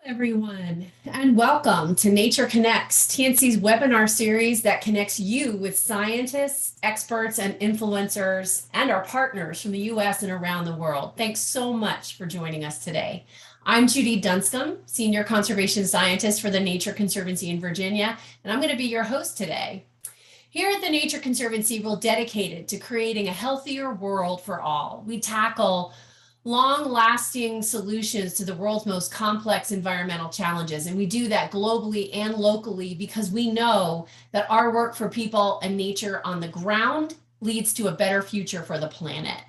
Everyone, and welcome to Nature Connects, TNC's webinar series that connects you with scientists, experts, and influencers, and our partners from the US and around the world. Thanks so much for joining us today. I'm Judy Dunscombe, Senior Conservation Scientist for the Nature Conservancy in Virginia, and I'm going to be your host today. Here at the Nature Conservancy, we're dedicated to creating a healthier world for all. We tackle long-lasting solutions to the world's most complex environmental challenges. And we do that globally and locally because we know that our work for people and nature on the ground leads to a better future for the planet.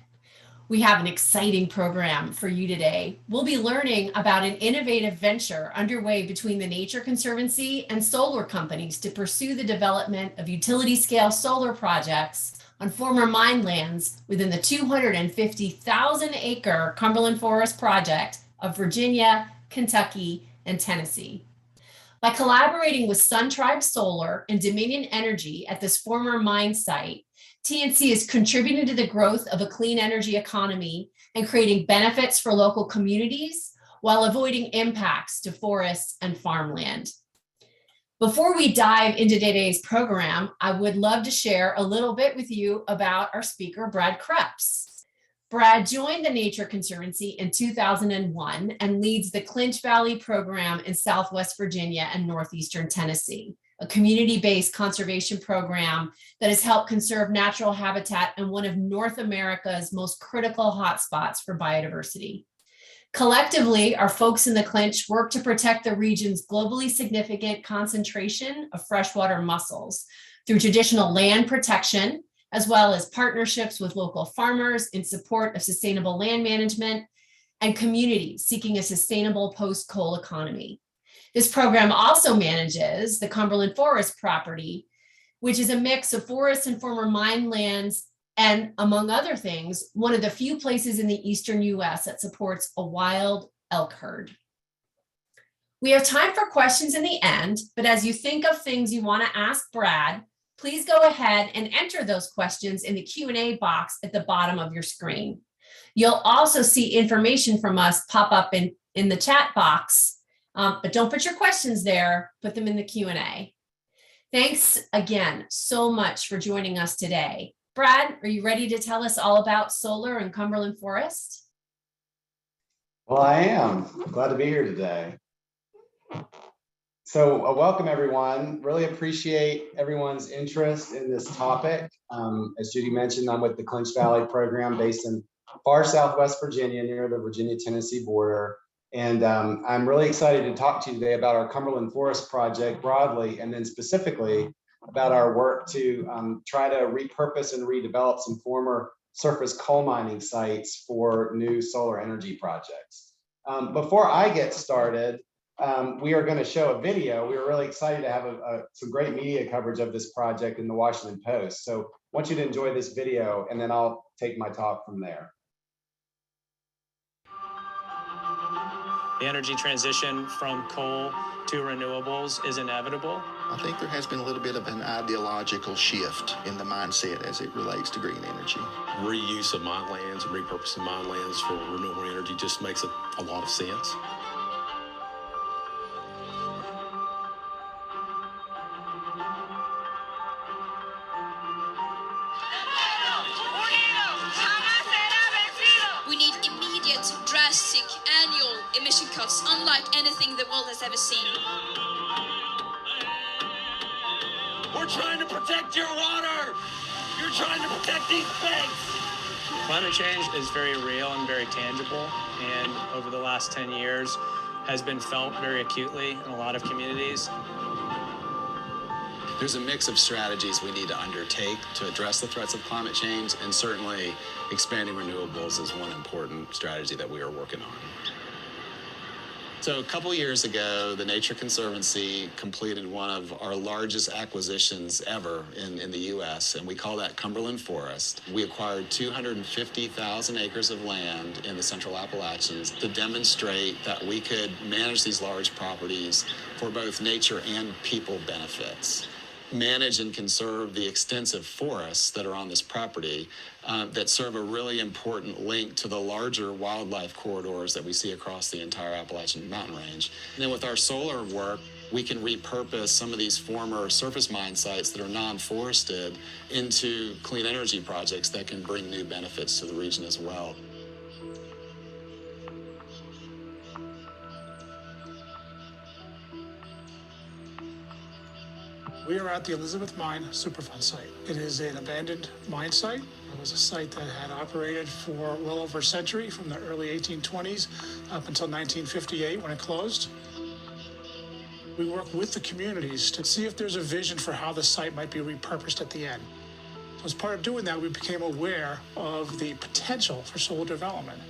We have an exciting program for you today. We'll be learning about an innovative venture underway between the Nature Conservancy and solar companies to pursue the development of utility-scale solar projects on former mine lands within the 250,000-acre Cumberland Forest project of Virginia, Kentucky, and Tennessee. By collaborating with Sun Tribe Solar and Dominion Energy at this former mine site, TNC is contributing to the growth of a clean energy economy and creating benefits for local communities while avoiding impacts to forests and farmland. Before we dive into today's program, I would love to share a little bit with you about our speaker, Brad Kreps. Brad joined the Nature Conservancy in 2001 and leads the Clinch Valley Program in Southwest Virginia and Northeastern Tennessee, a community-based conservation program that has helped conserve natural habitat in one of North America's most critical hotspots for biodiversity. Collectively, our folks in the Clinch work to protect the region's globally significant concentration of freshwater mussels through traditional land protection, as well as partnerships with local farmers in support of sustainable land management and communities seeking a sustainable post-coal economy. This program also manages the Cumberland Forest property, which is a mix of forests and former mine lands, and among other things, one of the few places in the eastern US that supports a wild elk herd. We have time for questions in the end, but as you think of things you want to ask Brad, please go ahead and enter those questions in the Q&A box at the bottom of your screen. You'll also see information from us pop up in the chat box, but don't put your questions there, put them in the Q&A. Thanks again so much for joining us today. Brad, are you ready to tell us all about solar and Cumberland Forest? Well, I am. Glad to be here today. So welcome everyone. Really appreciate everyone's interest in this topic. As Judy mentioned, I'm with the Clinch Valley Program based in far Southwest Virginia near the Virginia-Tennessee border. And I'm really excited to talk to you today about our Cumberland Forest project broadly, and then specifically about our work to try to repurpose and redevelop some former surface coal mining sites for new solar energy projects. Before I get started, we are going to show a video. We were really excited to have some great media coverage of this project in the Washington Post. So I want you to enjoy this video, and then I'll take my talk from there. The energy transition from coal to renewables is inevitable. I think there has been a little bit of an ideological shift in the mindset as it relates to green energy. Reuse of mine lands and repurposing mine lands for renewable energy just makes a lot of sense. We need immediate, drastic, annual emission cuts, unlike anything the world has ever seen. We're trying to protect your water. You're trying to protect these banks. Climate change is very real and very tangible, and over the last 10 years has been felt very acutely in a lot of communities. There's a mix of strategies we need to undertake to address the threats of climate change, and certainly expanding renewables is one important strategy that we are working on. So a couple years ago, the Nature Conservancy completed one of our largest acquisitions ever in the U.S., and we call that Cumberland Forest. We acquired 250,000 acres of land in the Central Appalachians to demonstrate that we could manage these large properties for both nature and people benefits. manage and conserve the extensive forests that are on this property that serve a really important link to the larger wildlife corridors that we see across the entire Appalachian mountain range. And then with our solar work, we can repurpose some of these former surface mine sites that are non-forested into clean energy projects that can bring new benefits to the region as well. We are at the Elizabeth Mine Superfund site. It is an abandoned mine site. It was a site that had operated for well over a century, from the early 1820s up until 1958 when it closed. We work with the communities to see if there's a vision for how the site might be repurposed at the end. So as part of doing that, we became aware of the potential for solar development.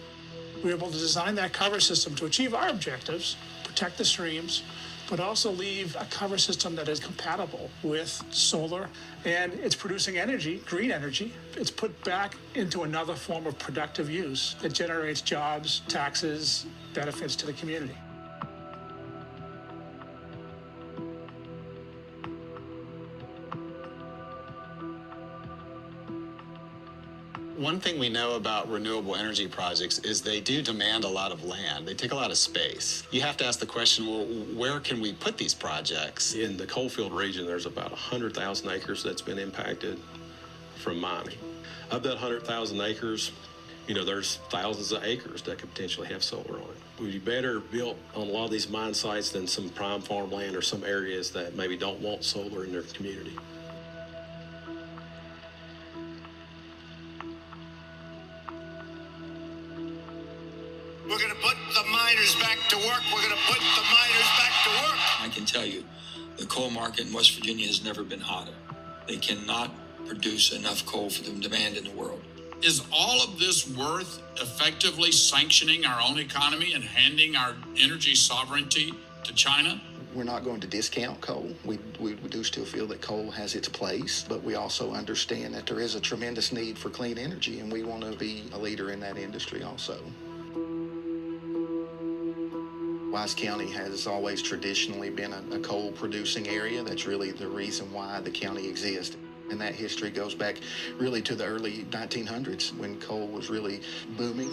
We were able to design that cover system to achieve our objectives, protect the streams, but also leave a cover system that is compatible with solar, and it's producing energy, green energy. It's put back into another form of productive use that generates jobs, taxes, benefits to the community. One thing we know about renewable energy projects is they do demand a lot of land. They take a lot of space. You have to ask the question, well, where can we put these projects? In the coalfield region, there's about 100,000 acres that's been impacted from mining. Of that 100,000 acres, there's thousands of acres that could potentially have solar on it. Would be better built on a lot of these mine sites than some prime farmland or some areas that maybe don't want solar in their community. We're going to put the miners back to work. We're going to put the miners back to work. I can tell you, the coal market in West Virginia has never been hotter. They cannot produce enough coal for the demand in the world. Is all of this worth effectively sanctioning our own economy and handing our energy sovereignty to China? We're not going to discount coal. We do still feel that coal has its place, but we also understand that there is a tremendous need for clean energy, and we want to be a leader in that industry also. Wise County has always traditionally been a coal-producing area. That's really the reason why the county exists. And that history goes back really to the early 1900s when coal was really booming.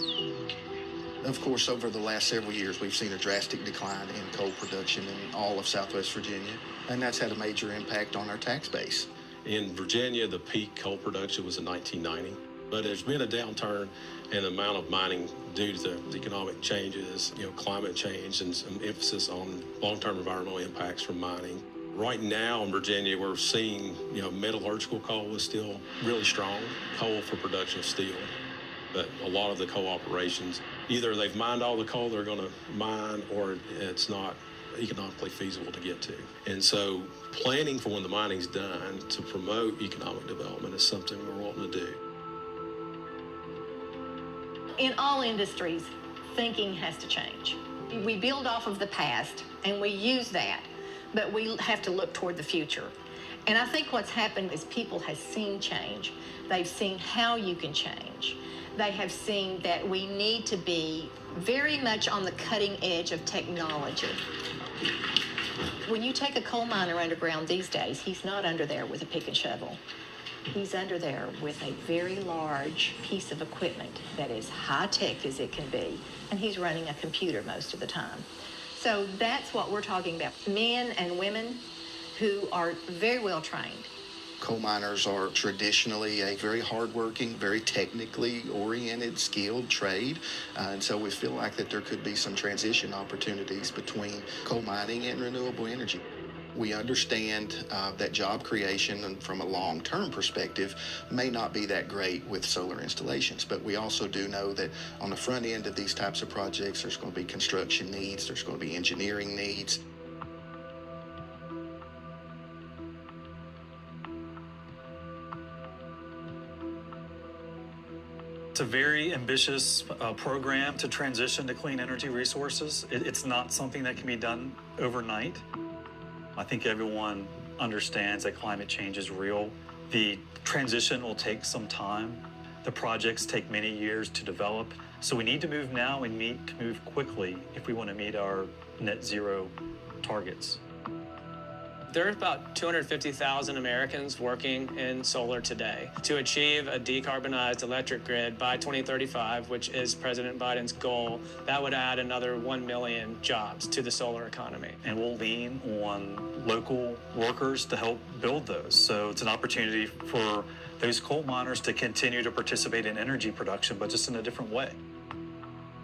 Of course, over the last several years, we've seen a drastic decline in coal production in all of Southwest Virginia, and that's had a major impact on our tax base. In Virginia, the peak coal production was in 1990, but there's been a downturn in the amount of mining due to the economic changes, climate change, and some emphasis on long-term environmental impacts from mining. Right now in Virginia, we're seeing, metallurgical coal is still really strong, coal for production of steel. But a lot of the coal operations, either they've mined all the coal they're going to mine, or it's not economically feasible to get to. And so planning for when the mining's done to promote economic development is something we're wanting to do. In all industries, thinking has to change. We build off of the past and we use that, but we have to look toward the future. And I think what's happened is people have seen change. They've seen how you can change. They have seen that we need to be very much on the cutting edge of technology. When you take a coal miner underground these days, he's not under there with a pick and shovel. He's under there with a very large piece of equipment that is high-tech as it can be, and he's running a computer most of the time. So that's what we're talking about. Men and women who are very well trained. Coal miners are traditionally a very hardworking, very technically oriented, skilled trade. And so we feel like that there could be some transition opportunities between coal mining and renewable energy. We understand that job creation and from a long-term perspective may not be that great with solar installations, but we also do know that on the front end of these types of projects, there's going to be construction needs, there's going to be engineering needs. It's a very ambitious program to transition to clean energy resources. It's not something that can be done overnight. I think everyone understands that climate change is real. The transition will take some time. The projects take many years to develop. So we need to move now and need to move quickly if we want to meet our net zero targets. There are about 250,000 Americans working in solar today. To achieve a decarbonized electric grid by 2035, which is President Biden's goal, that would add another 1 million jobs to the solar economy. And we'll lean on local workers to help build those. So it's an opportunity for those coal miners to continue to participate in energy production, but just in a different way.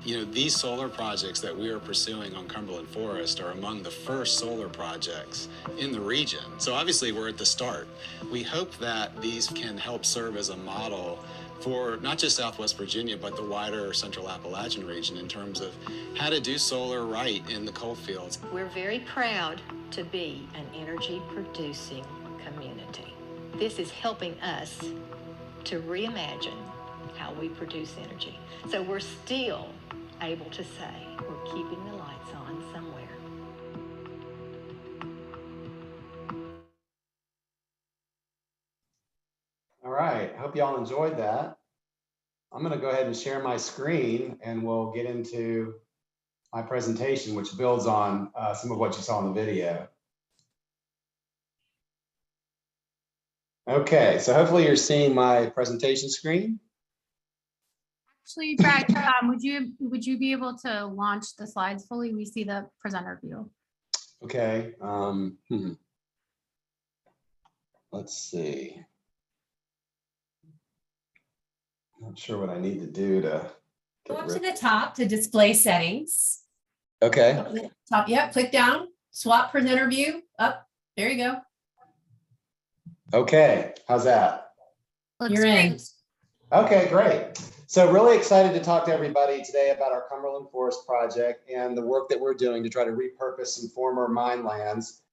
You know, these solar projects that we are pursuing on Cumberland Forest are among the first solar projects in the region. So obviously we're at the start. We hope that these can help serve as a model for not just Southwest Virginia, but the wider Central Appalachian region in terms of how to do solar right in the coal fields. We're very proud to be an energy producing community. This is helping us to reimagine how we produce energy. So we're still able to say we're keeping the lights on somewhere. All right, hope y'all enjoyed that. I'm gonna go ahead and share my screen and we'll get into my presentation, which builds on some of what you saw in the video. Okay, so hopefully you're seeing my presentation screen. Actually, Brad, would you be able to launch the slides fully? We see the presenter view. Okay. Let's see. Not sure what I need to do to Go get up to rid. the top to display settings. Okay. Up at the top, yep, click down, swap presenter view, up, there you go. Okay, how's that? Looks You're in. great. Okay, great. So really excited to talk to everybody today about our Cumberland Forest project and the work that we're doing to try to repurpose some former mine lands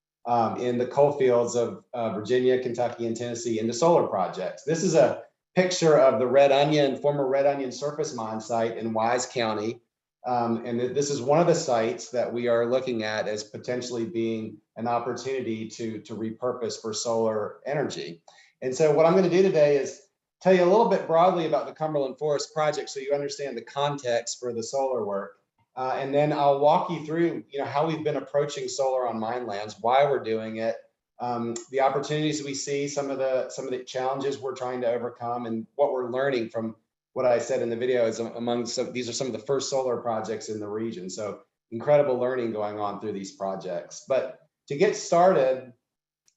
in the coal fields of Virginia, Kentucky, and Tennessee into solar projects. This is a picture of the former Red Onion surface mine site in Wise County. And this is one of the sites that we are looking at as potentially being an opportunity to repurpose for solar energy. And so what I'm going to do today is tell you a little bit broadly about the Cumberland Forest project so you understand the context for the solar work. And then I'll walk you through, how we've been approaching solar on mine lands, why we're doing it, the opportunities we see, some of the challenges we're trying to overcome, and what we're learning from what I said in the video is these are some of the first solar projects in the region. So incredible learning going on through these projects. But to get started,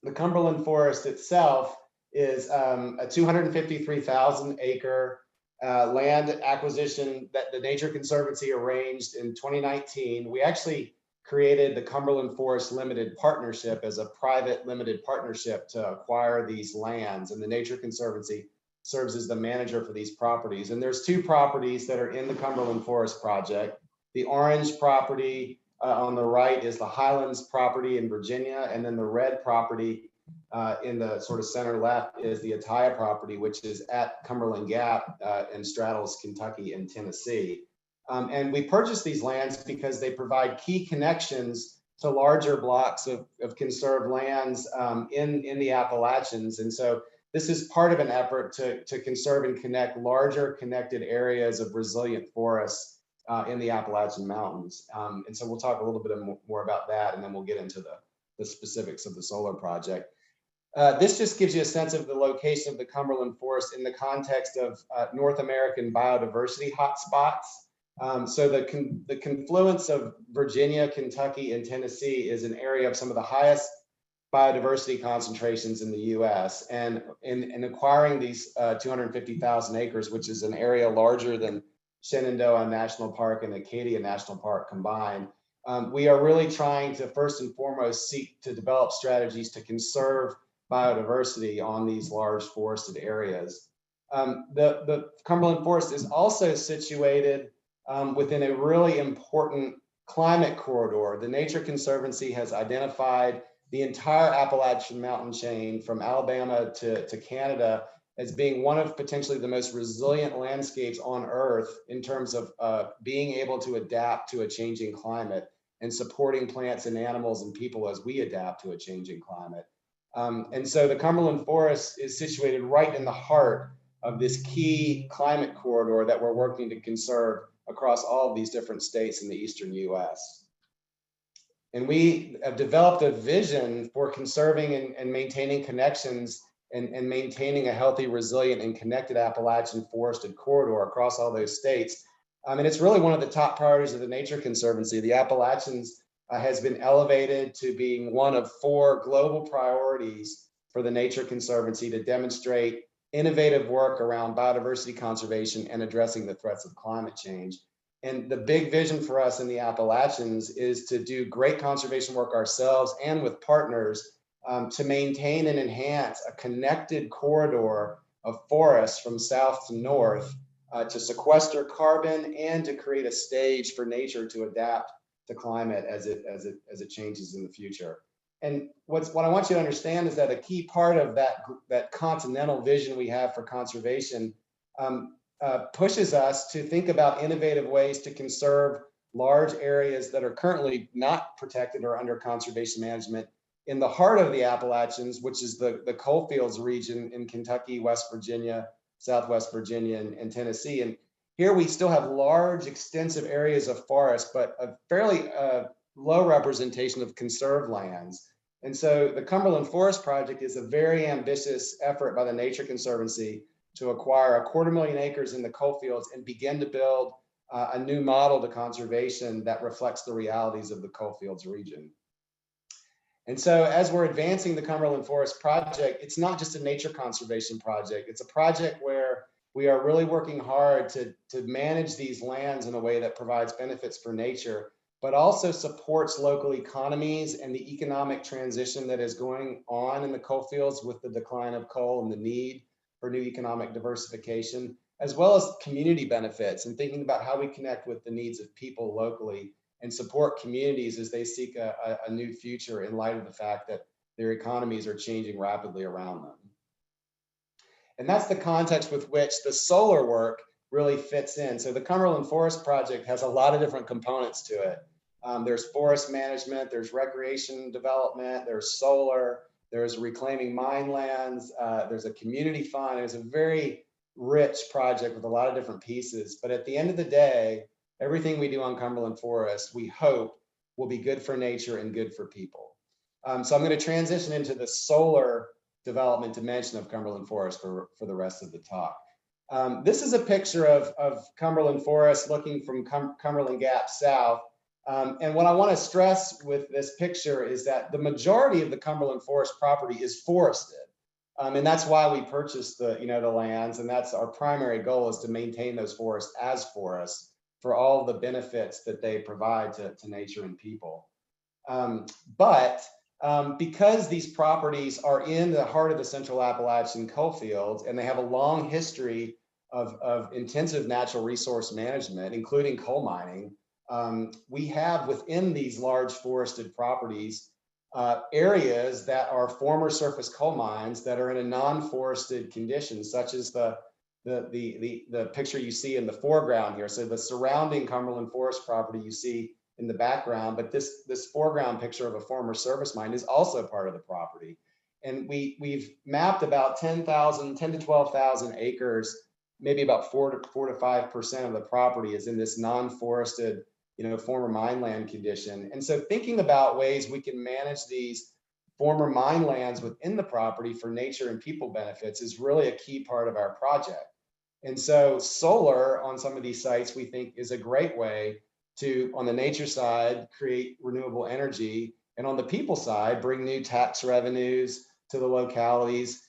the Cumberland Forest itself is a 253,000 acre land acquisition that the Nature Conservancy arranged in 2019. We actually created the Cumberland Forest Limited Partnership as a private limited partnership to acquire these lands, and the Nature Conservancy serves as the manager for these properties. And there's two properties that are in the Cumberland Forest project. The orange property on the right is the Highlands property in Virginia, and then the red property in the sort of center left is the Attaya property, which is at Cumberland Gap and straddles Kentucky and Tennessee. And we purchased these lands because they provide key connections to larger blocks of conserved lands in the Appalachians. And so this is part of an effort to conserve and connect larger connected areas of resilient forests in the Appalachian Mountains. And so we'll talk a little bit more about that, and then we'll get into the specifics of the solar project. This just gives you a sense of the location of the Cumberland Forest in the context of North American biodiversity hotspots. So the confluence of Virginia, Kentucky, and Tennessee is an area of some of the highest biodiversity concentrations in the US. And in acquiring these 250,000 acres, which is an area larger than Shenandoah National Park and Acadia National Park combined, we are really trying to first and foremost seek to develop strategies to conserve biodiversity on these large forested areas. The Cumberland Forest is also situated within a really important climate corridor. The Nature Conservancy has identified the entire Appalachian mountain chain from Alabama to Canada as being one of potentially the most resilient landscapes on Earth in terms of being able to adapt to a changing climate and supporting plants and animals and people as we adapt to a changing climate. And so the Cumberland Forest is situated right in the heart of this key climate corridor that we're working to conserve across all of these different states in the eastern US. And we have developed a vision for conserving and maintaining connections and maintaining a healthy, resilient, and connected Appalachian forested corridor across all those states. And it's really one of the top priorities of the Nature Conservancy. The Appalachians has been elevated to being one of 4 global priorities for the Nature Conservancy to demonstrate innovative work around biodiversity conservation and addressing the threats of climate change. And the big vision for us in the Appalachians is to do great conservation work ourselves and with partners to maintain and enhance a connected corridor of forests from south to north to sequester carbon and to create a stage for nature to adapt to climate as it changes in the future. And what I want you to understand is that a key part of that continental vision we have for conservation pushes us to think about innovative ways to conserve large areas that are currently not protected or under conservation management in the heart of the Appalachians, which is the coalfields region in Kentucky, West Virginia, Southwest Virginia, and Tennessee. And here we still have large, extensive areas of forest, but a fairly low representation of conserved lands. And so the Cumberland Forest Project is a very ambitious effort by the Nature Conservancy to acquire 250,000 acres in the coalfields and begin to build a new model to conservation that reflects the realities of the coalfields region. And so as we're advancing the Cumberland Forest Project, it's not just a nature conservation project. It's a project where we are really working hard to manage these lands in a way that provides benefits for nature, but also supports local economies and the economic transition that is going on in the coalfields with the decline of coal and the need for new economic diversification, as well as community benefits and thinking about how we connect with the needs of people locally and support communities as they seek a new future in light of the fact that their economies are changing rapidly around them. And that's the context with which the solar work really fits in. So the Cumberland Forest Project has a lot of different components to it. There's forest management, there's recreation development, there's solar, there's reclaiming mine lands, there's a community fund. It's a very rich project with a lot of different pieces. But at the end of the day, everything we do on Cumberland Forest, we hope will be good for nature and good for people. So I'm going to transition into the solar development dimension of Cumberland Forest for the rest of the talk. This is a picture of Cumberland Forest looking from Cumberland Gap south. And what I want to stress with this picture is that the majority of the Cumberland Forest property is forested. And that's why we purchased the lands. And that's our primary goal, is to maintain those forests as forests for all the benefits that they provide to nature and people. But because these properties are in the heart of the Central Appalachian coalfields, and they have a long history of intensive natural resource management, including coal mining, we have within these large forested properties areas that are former surface coal mines that are in a non-forested condition, such as the picture you see in the foreground here. So the surrounding Cumberland Forest property you see in the background, but this foreground picture of a former surface mine is also part of the property. And we've mapped about 10 to 12,000 acres, maybe about 4 to 5% of the property is in this non-forested, former mine land condition. And so thinking about ways we can manage these former mine lands within the property for nature and people benefits is really a key part of our project. And so solar on some of these sites, we think, is a great way to, on the nature side, create renewable energy, and on the people side, bring new tax revenues to the localities,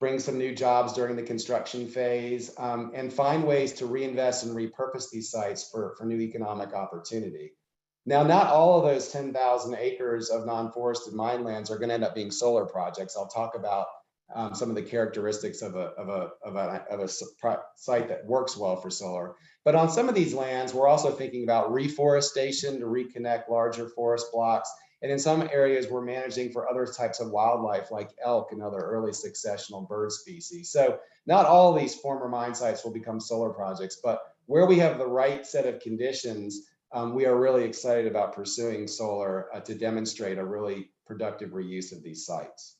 bring some new jobs during the construction phase, and find ways to reinvest and repurpose these sites for new economic opportunity. Now, not all of those 10,000 acres of non-forested mine lands are going to end up being solar projects. I'll talk about some of the characteristics of a site that works well for solar. But on some of these lands, we're also thinking about reforestation to reconnect larger forest blocks. And in some areas, we're managing for other types of wildlife like elk and other early successional bird species. So not all of these former mine sites will become solar projects, but where we have the right set of conditions, we are really excited about pursuing solar to demonstrate a really productive reuse of these sites.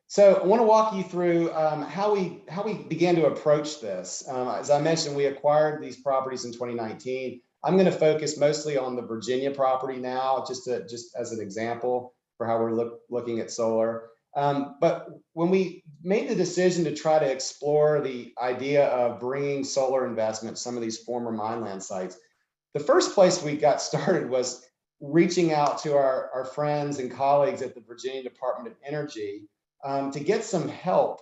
So I want to walk you through how we began to approach this. As I mentioned, we acquired these properties in 2019. I'm going to focus mostly on the Virginia property now, just as an example for how we're looking at solar. But when we made the decision to try to explore the idea of bringing solar investment to some of these former mineland sites, the first place we got started was reaching out to our friends and colleagues at the Virginia Department of Energy to get some help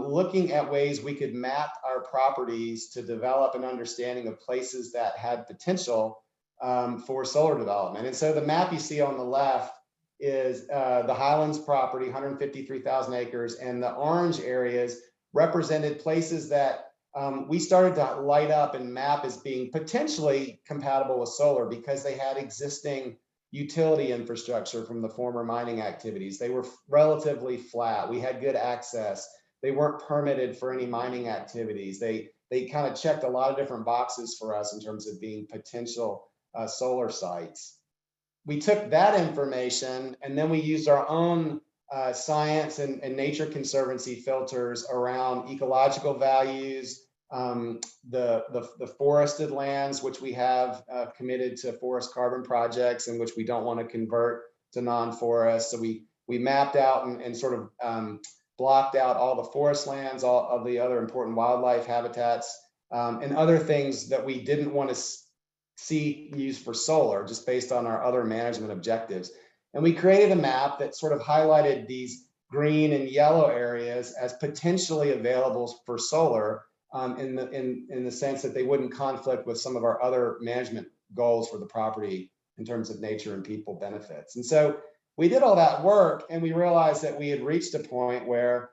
looking at ways we could map our properties to develop an understanding of places that had potential for solar development. And so the map you see on the left is the Highlands property, 153,000 acres, and the orange areas represented places that we started to light up and map as being potentially compatible with solar because they had existing utility infrastructure from the former mining activities. They were relatively flat. We had good access. They weren't permitted for any mining activities. They kind of checked a lot of different boxes for us in terms of being potential solar sites. We took that information and then we used our own science and nature conservancy filters around ecological values, the forested lands, which we have committed to forest carbon projects and which we don't want to convert to non-forest. So we mapped out and sort of blocked out all the forest lands, all of the other important wildlife habitats, and other things that we didn't want to see used for solar, just based on our other management objectives. And we created a map that sort of highlighted these green and yellow areas as potentially available for solar in the sense that they wouldn't conflict with some of our other management goals for the property in terms of nature and people benefits. And so we did all that work and we realized that we had reached a point where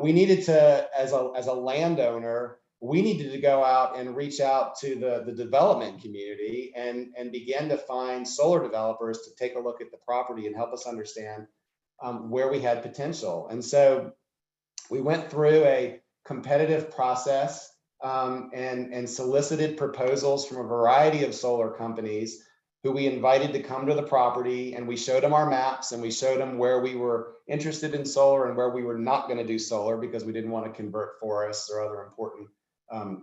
we needed to, as a landowner, we needed to go out and reach out to the development community and begin to find solar developers to take a look at the property and help us understand where we had potential. And so we went through a competitive process and solicited proposals from a variety of solar companies who we invited to come to the property, and we showed them our maps and we showed them where we were interested in solar and where we were not going to do solar because we didn't want to convert forests or other important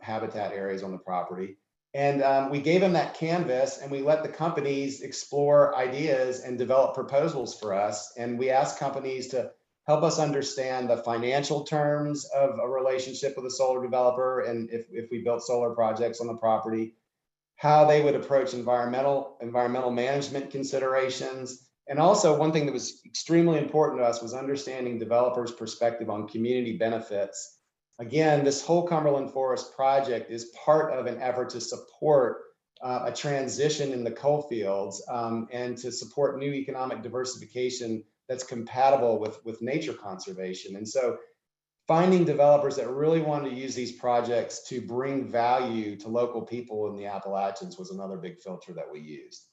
habitat areas on the property. And we gave them that canvas and we let the companies explore ideas and develop proposals for us. And we asked companies to help us understand the financial terms of a relationship with a solar developer, and if we built solar projects on the property, how they would approach environmental management considerations. And also one thing that was extremely important to us was understanding developers' perspective on community benefits. Again, this whole Cumberland Forest project is part of an effort to support a transition in the coal fields and to support new economic diversification that's compatible with nature conservation. And so finding developers that really wanted to use these projects to bring value to local people in the Appalachians was another big filter that we used.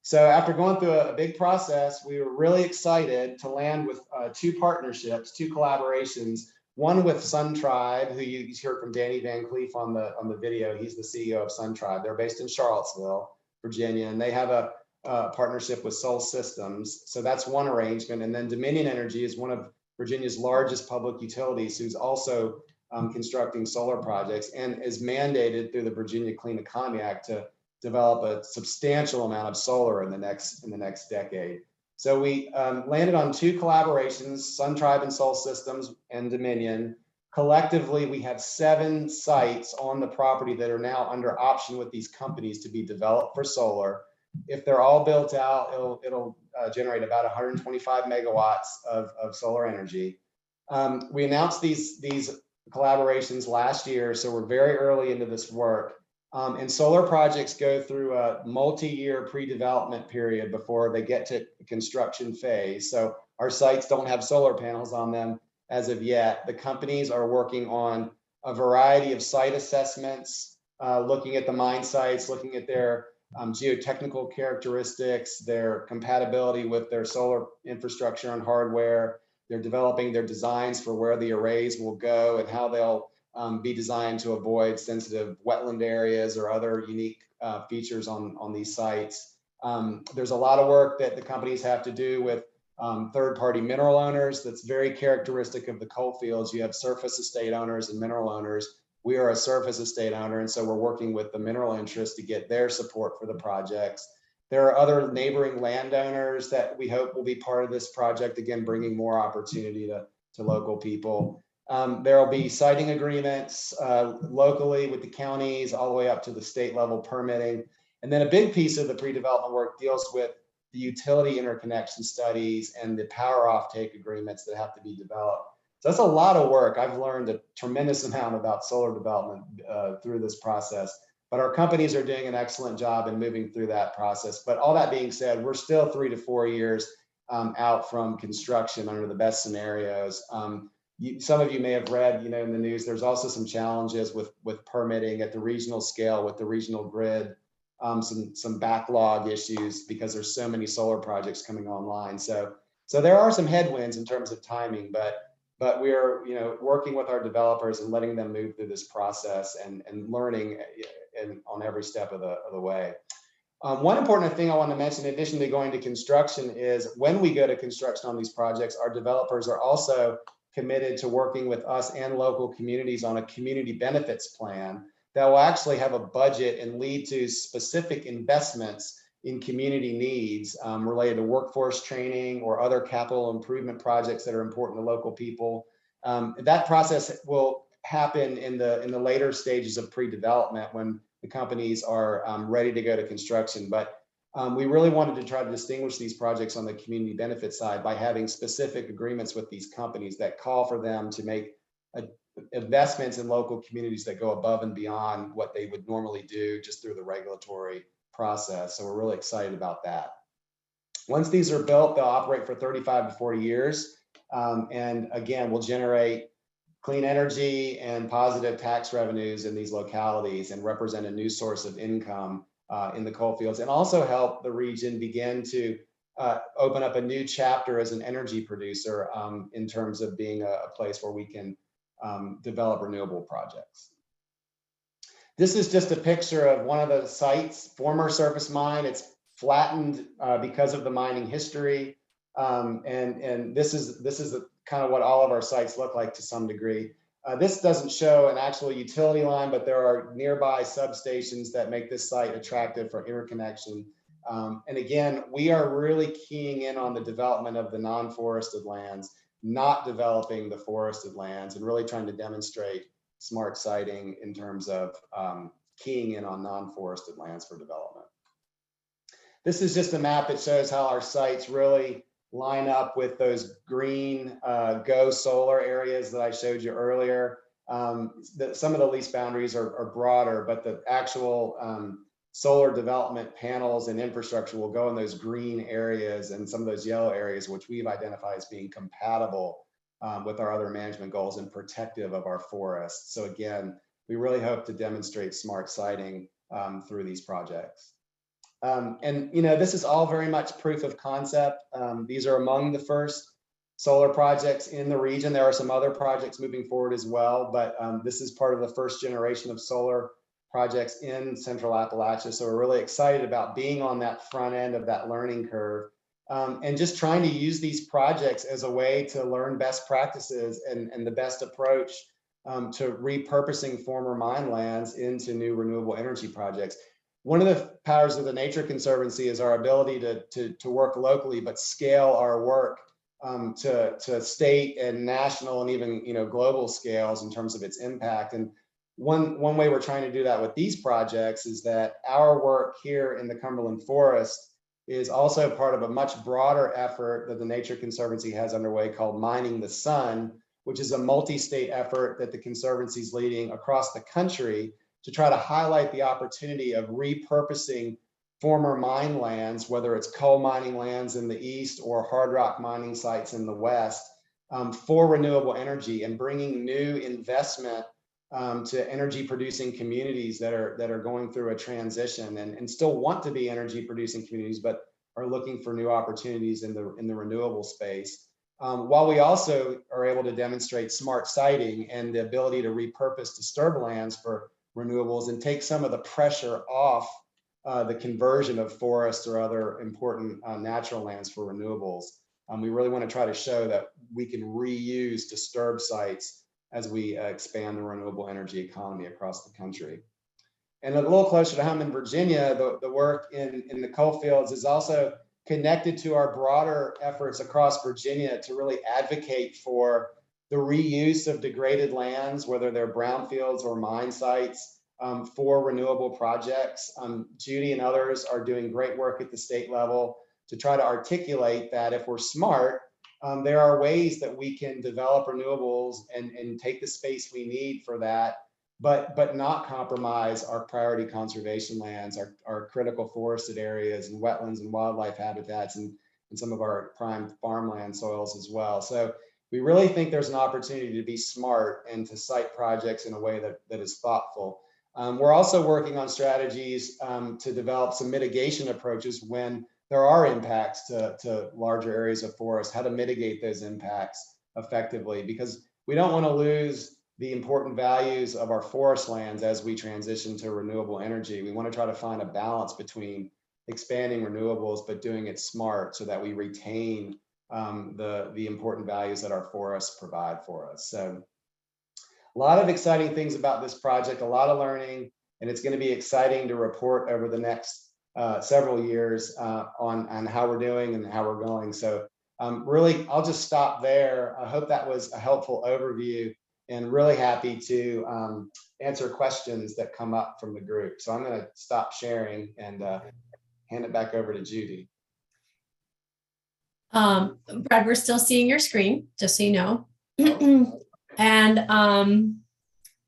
So after going through a big process, we were really excited to land with two partnerships, two collaborations, one with Sun Tribe, who you heard from Danny Van Cleef on the video. He's the CEO of Sun Tribe. They're based in Charlottesville, Virginia, and they have a partnership with Sol Systems. So that's one arrangement. And then Dominion Energy is one of Virginia's largest public utilities, who's also constructing solar projects and is mandated through the Virginia Clean Economy Act to develop a substantial amount of solar in the next decade. So we landed on two collaborations, Sun Tribe and Sol Systems and Dominion. Collectively, we have 7 sites on the property that are now under option with these companies to be developed for solar. If they're all built out, it'll generate about 125 megawatts of solar energy. We announced these collaborations last year, so we're very early into this work. And solar projects go through a multi-year pre-development period before they get to the construction phase. So our sites don't have solar panels on them as of yet. The companies are working on a variety of site assessments, looking at the mine sites, looking at their geotechnical characteristics, their compatibility with their solar infrastructure and hardware. They're developing their designs for where the arrays will go and how they'll be designed to avoid sensitive wetland areas or other unique features on these sites. There's a lot of work that the companies have to do with third-party mineral owners. That's very characteristic of the coal fields. You have surface estate owners and mineral owners We are a surface estate owner, and so we're working with the mineral interests to get their support for the projects. There are other neighboring landowners that we hope will be part of this project, again, bringing more opportunity to local people. There will be siting agreements locally with the counties all the way up to the state level permitting. And then a big piece of the pre-development work deals with the utility interconnection studies and the power offtake agreements that have to be developed. So that's a lot of work. I've learned a tremendous amount about solar development through this process, but our companies are doing an excellent job in moving through that process. But all that being said, we're still 3 to 4 years out from construction under the best scenarios. Some of you may have read, in the news, there's also some challenges with permitting at the regional scale with the regional grid, some backlog issues because there's so many solar projects coming online. So there are some headwinds in terms of timing, but we are, working with our developers and letting them move through this process and learning on every step of the way. One important thing I want to mention, in addition to going to construction, is when we go to construction on these projects, our developers are also committed to working with us and local communities on a community benefits plan that will actually have a budget and lead to specific investments in community needs related to workforce training or other capital improvement projects that are important to local people. That process will happen in the later stages of pre-development when the companies are ready to go to construction. But we really wanted to try to distinguish these projects on the community benefit side by having specific agreements with these companies that call for them to make investments in local communities that go above and beyond what they would normally do just through the regulatory process. So we're really excited about that. Once these are built, they'll operate for 35 to 40 years. And again, will generate clean energy and positive tax revenues in these localities and represent a new source of income in the coal fields, and also help the region begin to open up a new chapter as an energy producer in terms of being a place where we can develop renewable projects. This is just a picture of one of the sites, former surface mine. It's flattened because of the mining history. And this is kind of what all of our sites look like to some degree. This doesn't show an actual utility line, but there are nearby substations that make this site attractive for interconnection. And again, we are really keying in on the development of the non-forested lands, not developing the forested lands, and really trying to demonstrate smart siting in terms of keying in on non-forested lands for development. This is just a map that shows how our sites really line up with those green go solar areas that I showed you earlier. Some of the lease boundaries are broader, but the actual solar development panels and infrastructure will go in those green areas and some of those yellow areas, which we've identified as being compatible with our other management goals and protective of our forests. So again, we really hope to demonstrate smart siting through these projects. And this is all very much proof of concept. These are among the first solar projects in the region. There are some other projects moving forward as well, but this is part of the first generation of solar projects in Central Appalachia. So we're really excited about being on that front end of that learning curve and just trying to use these projects as a way to learn best practices and the best approach to repurposing former mine lands into new renewable energy projects. One of the powers of the Nature Conservancy is our ability to work locally, but scale our work to state and national and even global scales in terms of its impact. And one way we're trying to do that with these projects is that our work here in the Cumberland Forest is also part of a much broader effort that the Nature Conservancy has underway called Mining the Sun, which is a multi-state effort that the Conservancy is leading across the country to try to highlight the opportunity of repurposing former mine lands, whether it's coal mining lands in the east or hard rock mining sites in the west, for renewable energy and bringing new investment to energy producing communities that are going through a transition and still want to be energy producing communities, but are looking for new opportunities in the renewable space. While we also are able to demonstrate smart siting and the ability to repurpose disturbed lands for renewables and take some of the pressure off the conversion of forests or other important natural lands for renewables. We really want to try to show that we can reuse disturbed sites as we expand the renewable energy economy across the country. And a little closer to home in Virginia, the work in the coal fields is also connected to our broader efforts across Virginia to really advocate for the reuse of degraded lands, whether they're brownfields or mine sites, for renewable projects. Judy and others are doing great work at the state level to try to articulate that if we're smart, there are ways that we can develop renewables and take the space we need for that, but not compromise our priority conservation lands, our critical forested areas and wetlands and wildlife habitats and some of our prime farmland soils as well. So we really think there's an opportunity to be smart and to site projects in a way that is thoughtful. We're also working on strategies to develop some mitigation approaches when there are impacts to larger areas of forest, how to mitigate those impacts effectively, because we don't want to lose the important values of our forest lands as we transition to renewable energy. We want to try to find a balance between expanding renewables, but doing it smart so that we retain the important values that our forests provide for us. So a lot of exciting things about this project, a lot of learning, and it's going to be exciting to report over the next several years on how we're doing and how we're going. So really, I'll just stop there. I hope that was a helpful overview, and really happy to answer questions that come up from the group. So I'm going to stop sharing and hand it back over to Judy. Brad, we're still seeing your screen, just so you know. And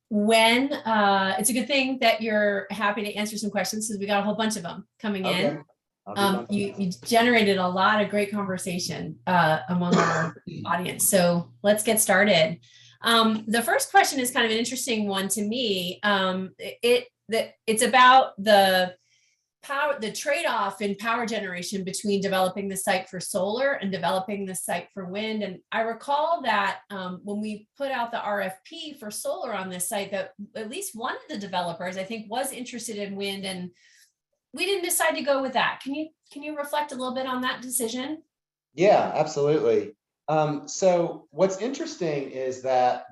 when it's a good thing that you're happy to answer some questions, because we got a whole bunch of them coming in. You generated a lot of great conversation among our audience. So let's get started. The first question is kind of an interesting one to me. It's about the trade-off in power generation between developing the site for solar and developing the site for wind. And I recall that when we put out the RFP for solar on this site, that at least one of the developers, I think, was interested in wind, and we didn't decide to go with that. Can you reflect a little bit on that decision? Yeah, absolutely. So what's interesting is that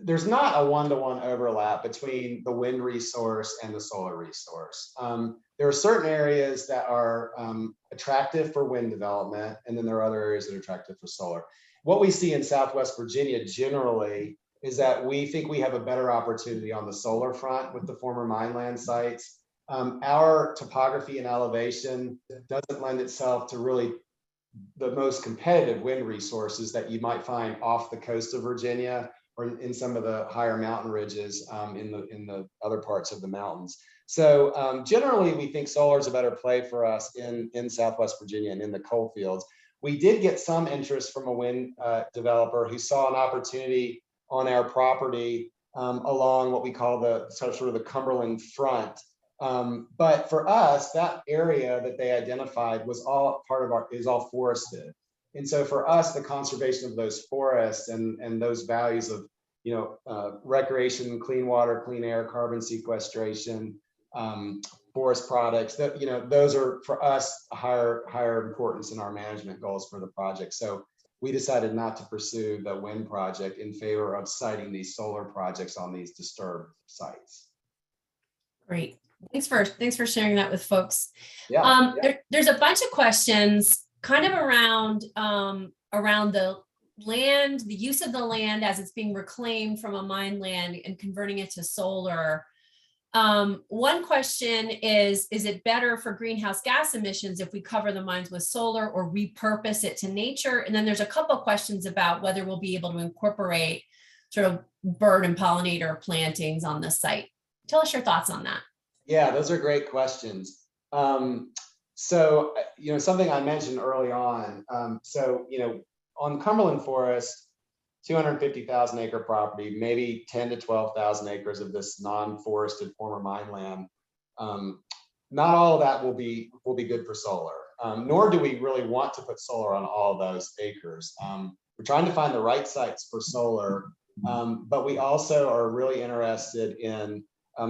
there's not a one-to-one overlap between the wind resource and the solar resource. There are certain areas that are attractive for wind development, and then there are other areas that are attractive for solar. What we see in Southwest Virginia generally is that we think we have a better opportunity on the solar front with the former mineland sites. Our topography and elevation doesn't lend itself to really the most competitive wind resources that you might find off the coast of Virginia or in some of the higher mountain ridges in the other parts of the mountains. So generally, we think solar is a better play for us in Southwest Virginia and in the coal fields. We did get some interest from a wind developer who saw an opportunity on our property along what we call the sort of the Cumberland front. But for us, that area that they identified was all is all forested. And so for us, the conservation of those forests and those values of, recreation, clean water, clean air, carbon sequestration, forest products, that, those are for us a higher importance in our management goals for the project. So we decided not to pursue the wind project in favor of siting these solar projects on these disturbed sites. Great. Thanks for sharing that with folks. Yeah. There's a bunch of questions kind of around the land, the use of the land as it's being reclaimed from a mine land and converting it to solar. One question is it better for greenhouse gas emissions if we cover the mines with solar or repurpose it to nature? And then there's a couple of questions about whether we'll be able to incorporate sort of bird and pollinator plantings on the site. Tell us your thoughts on that. Yeah, those are great questions. So, something I mentioned early on. On Cumberland Forest, 250,000 acre property, maybe 10 to 12,000 acres of this non-forested former mine land. Not all of that will be good for solar, nor do we really want to put solar on all of those acres. We're trying to find the right sites for solar, but we also are really interested in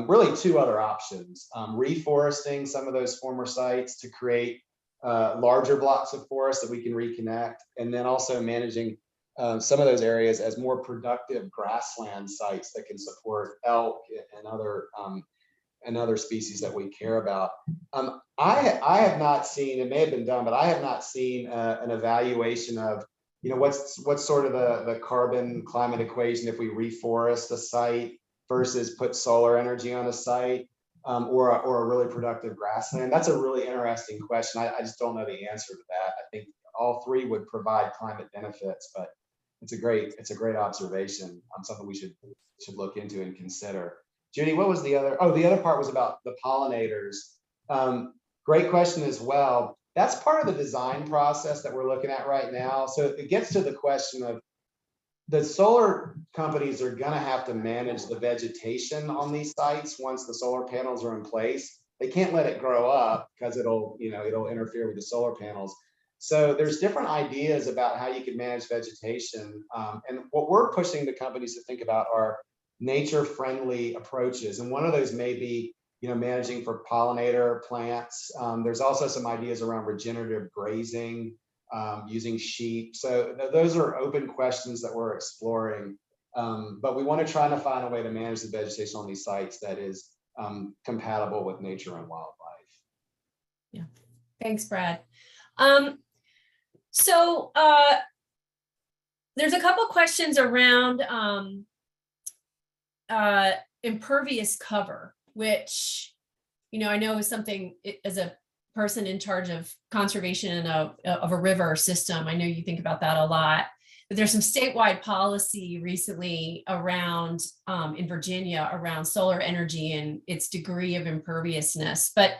really two other options: reforesting some of those former sites to create larger blocks of forest that we can reconnect, and then also managing some of those areas as more productive grassland sites that can support elk and other species that we care about. I have not seen, it may have been done, but I have not seen an evaluation of, what's sort of the carbon climate equation if we reforest a site versus put solar energy on a site, or a really productive grassland. That's a really interesting question. I just don't know the answer to that. I think all three would provide climate benefits, but it's a great observation. Something we should look into and consider. Judy, what was the other? Oh, the other part was about the pollinators. Great question as well. That's part of the design process that we're looking at right now. So it gets to the question of the solar companies are going to have to manage the vegetation on these sites once the solar panels are in place. They can't let it grow up because it'll interfere with the solar panels. So there's different ideas about how you can manage vegetation. And what we're pushing the companies to think about are nature-friendly approaches. And one of those may be, managing for pollinator plants. There's also some ideas around regenerative grazing, using sheep. So those are open questions that we're exploring. But we want to try to find a way to manage the vegetation on these sites that is compatible with nature and wildlife. Yeah, thanks, Brad. So there's a couple questions around impervious cover, which, I know is something as a person in charge of conservation of a river system, I know you think about that a lot. But there's some statewide policy recently around in Virginia around solar energy and its degree of imperviousness. But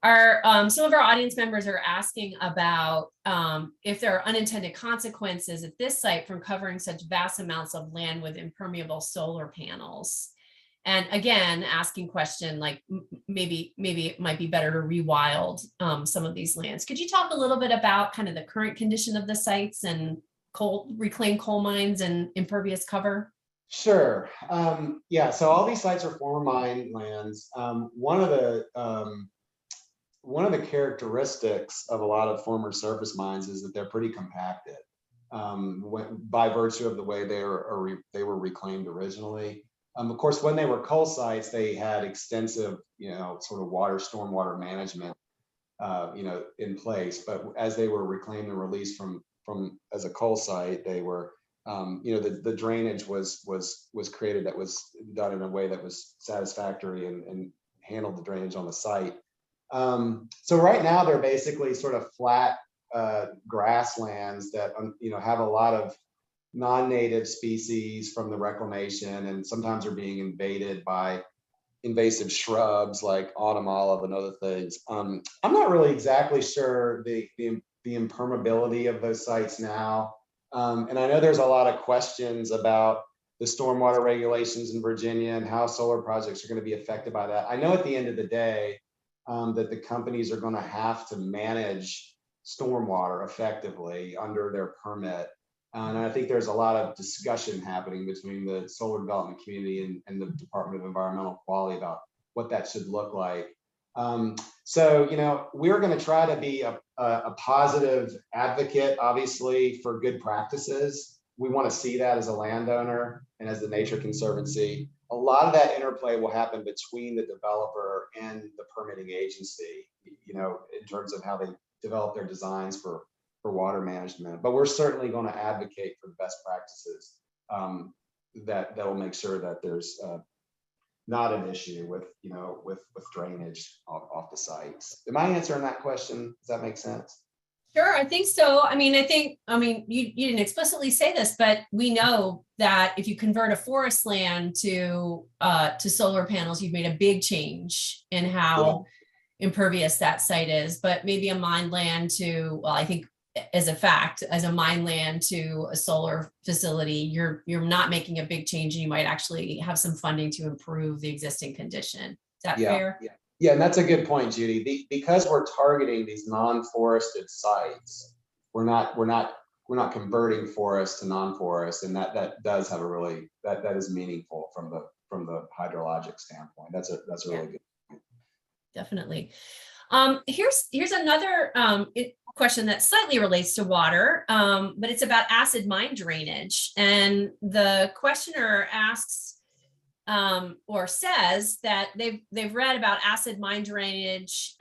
some of our audience members are asking about if there are unintended consequences at this site from covering such vast amounts of land with impermeable solar panels. And again, asking question like maybe it might be better to rewild some of these lands. Could you talk a little bit about kind of the current condition of the sites and reclaimed coal mines and impervious cover? Sure. Yeah. So all these sites are former mine lands. One of the characteristics of a lot of former surface mines is that they're pretty compacted by virtue of the way they were reclaimed originally. Of course, when they were coal sites, they had extensive, sort of stormwater management, in place. But as they were reclaimed and released from as a coal site, they were, the drainage was created that was done in a way that was satisfactory and handled the drainage on the site. So right now they're basically sort of flat grasslands that have a lot of non-native species from the reclamation, and sometimes are being invaded by invasive shrubs like autumn olive and other things. I'm not really exactly sure the impermeability of those sites now, and I know there's a lot of questions about the stormwater regulations in Virginia and how solar projects are going to be affected by that. I know at the end of the day that the companies are going to have to manage stormwater effectively under their permit. And I think there's a lot of discussion happening between the solar development community and the Department of Environmental Quality about what that should look like. So, we're going to try to be a positive advocate, obviously, for good practices. We want to see that as a landowner and as the Nature Conservancy. A lot of that interplay will happen between the developer and the permitting agency, in terms of how they develop their designs for water management. But we're certainly going to advocate for the best practices that will make sure that there's not an issue with drainage off the sites. Am I answering that question? Does that make sense? Sure, I think so. You didn't explicitly say this, but we know that if you convert a forest land to solar panels, you've made a big change in how impervious that site is. But maybe a mine land to, well, I think as a mine land to a solar facility, you're not making a big change, and you might actually have some funding to improve the existing condition. Is that fair? Yeah, and that's a good point, Judy. Because we're targeting these non-forested sites, we're not converting forest to non-forest, and that does have that is meaningful from the hydrologic standpoint. That's a really good point. Definitely. Here's another question that slightly relates to water, but it's about acid mine drainage. And the questioner asks or says that they've read about acid mine drainage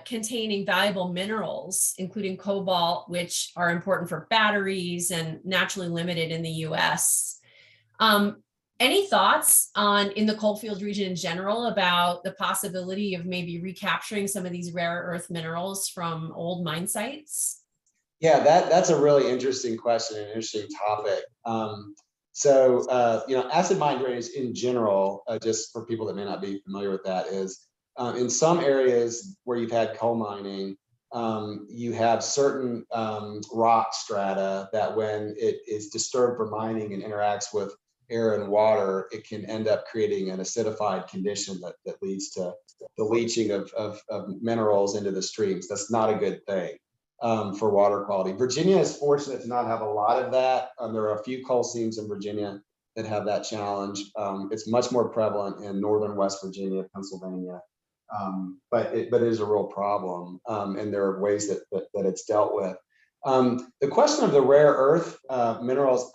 containing valuable minerals, including cobalt, which are important for batteries and naturally limited in the US. Any thoughts in the coalfield region in general about the possibility of maybe recapturing some of these rare earth minerals from old mine sites? Yeah, that's a really interesting question, an interesting topic. Acid mine drainage in general, just for people that may not be familiar with that, is in some areas where you've had coal mining, you have certain rock strata that when it is disturbed for mining and interacts with air and water, it can end up creating an acidified condition that leads to the leaching of minerals into the streams. That's not a good thing for water quality. Virginia is fortunate to not have a lot of that. There are a few coal seams in Virginia that have that challenge. It's much more prevalent in northern West Virginia, Pennsylvania, but it is a real problem, and there are ways that it's dealt with. The question of the rare earth minerals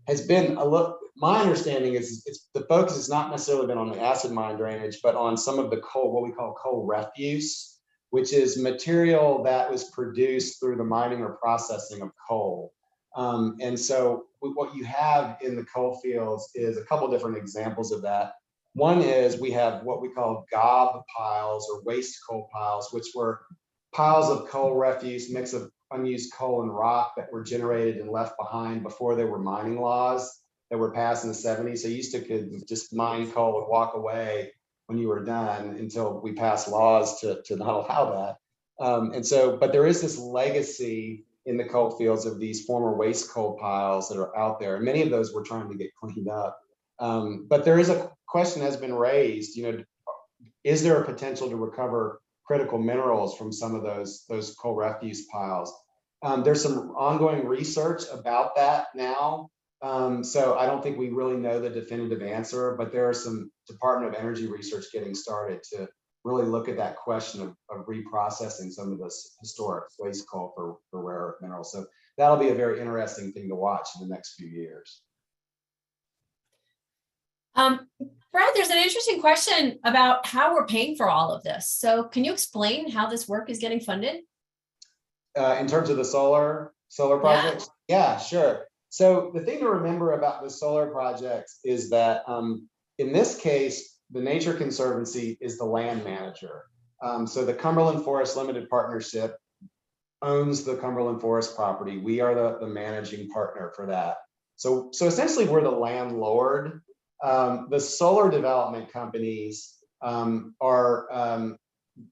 has been a look. My understanding is the focus has not necessarily been on the acid mine drainage, but on some of the coal, what we call coal refuse, which is material that was produced through the mining or processing of coal. And so what you have in the coal fields is a couple different examples of that. One is we have what we call gob piles or waste coal piles, which were piles of coal refuse, mix of unused coal and rock that were generated and left behind before there were mining laws that were passed in the 70s. So you used to could just mine coal and walk away when you were done until we passed laws to not allow that. But there is this legacy in the coal fields of these former waste coal piles that are out there. And many of those we're trying to get cleaned up. But there is a question has been raised, is there a potential to recover critical minerals from some of those coal refuse piles? There's some ongoing research about that now. So I don't think we really know the definitive answer, but there are some Department of Energy research getting started to really look at that question of reprocessing some of this historic waste coal for rare earth minerals. So that'll be a very interesting thing to watch in the next few years. Brad, there's an interesting question about how we're paying for all of this. So can you explain how this work is getting funded? In terms of the solar projects? Yeah, sure. So the thing to remember about the solar projects is that in this case, the Nature Conservancy is the land manager. So the Cumberland Forest Limited Partnership owns the Cumberland Forest property. We are the managing partner for that. So essentially we're the landlord. The solar development companies are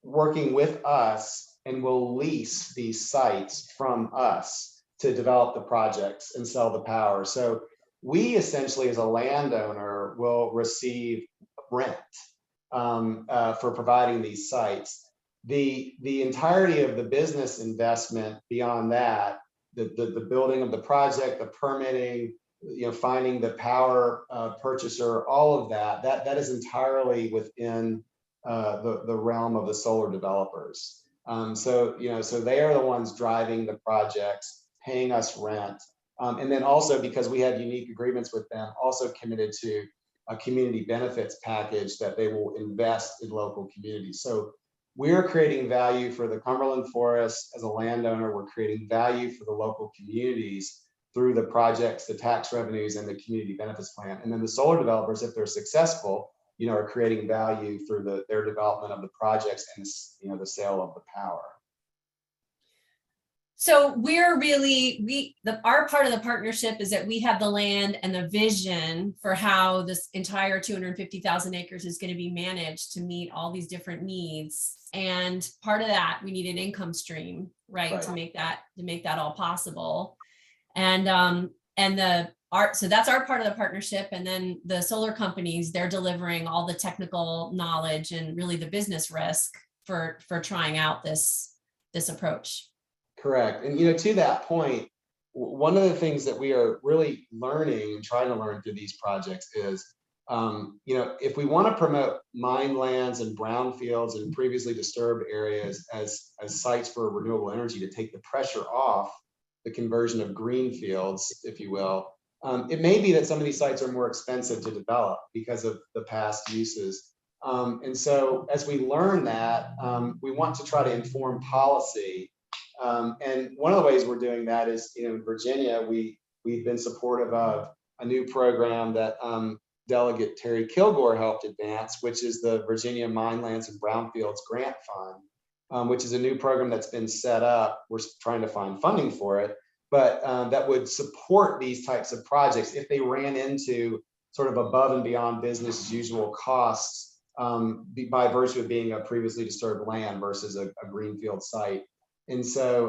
working with us and will lease these sites from us to develop the projects and sell the power. So we essentially as a landowner will receive rent for providing these sites. The entirety of the business investment beyond that, the building of the project, the permitting, finding the power purchaser, all of that is entirely within the realm of the solar developers. So they are the ones driving the projects, paying us rent. And then also because we have unique agreements with them, also committed to a community benefits package that they will invest in local communities. So we're creating value for the Cumberland Forest as a landowner. We're creating value for the local communities through the projects, the tax revenues, and the community benefits plan. And then the solar developers, if they're successful, are creating value through their development of the projects and the sale of the power. So we're really, our part of the partnership is that we have the land and the vision for how this entire 250,000 acres is going to be managed to meet all these different needs. And part of that, we need an income stream, right. to make that all possible. And so that's our part of the partnership. And then the solar companies, they're delivering all the technical knowledge and really the business risk for trying out this approach. Correct. And to that point, one of the things that we are really learning and trying to learn through these projects is If we want to promote mine lands and brownfields and previously disturbed areas as sites for renewable energy to take the pressure off the conversion of green fields, if you will, it may be that some of these sites are more expensive to develop because of the past uses. And so as we learn that, we want to try to inform policy. And one of the ways we're doing that is, in Virginia, we've been supportive of a new program that Delegate Terry Kilgore helped advance, which is the Virginia Mine Lands and Brownfields Grant Fund, which is a new program that's been set up. We're trying to find funding for it, but that would support these types of projects if they ran into sort of above and beyond business as usual costs by virtue of being a previously disturbed land versus a greenfield site. And so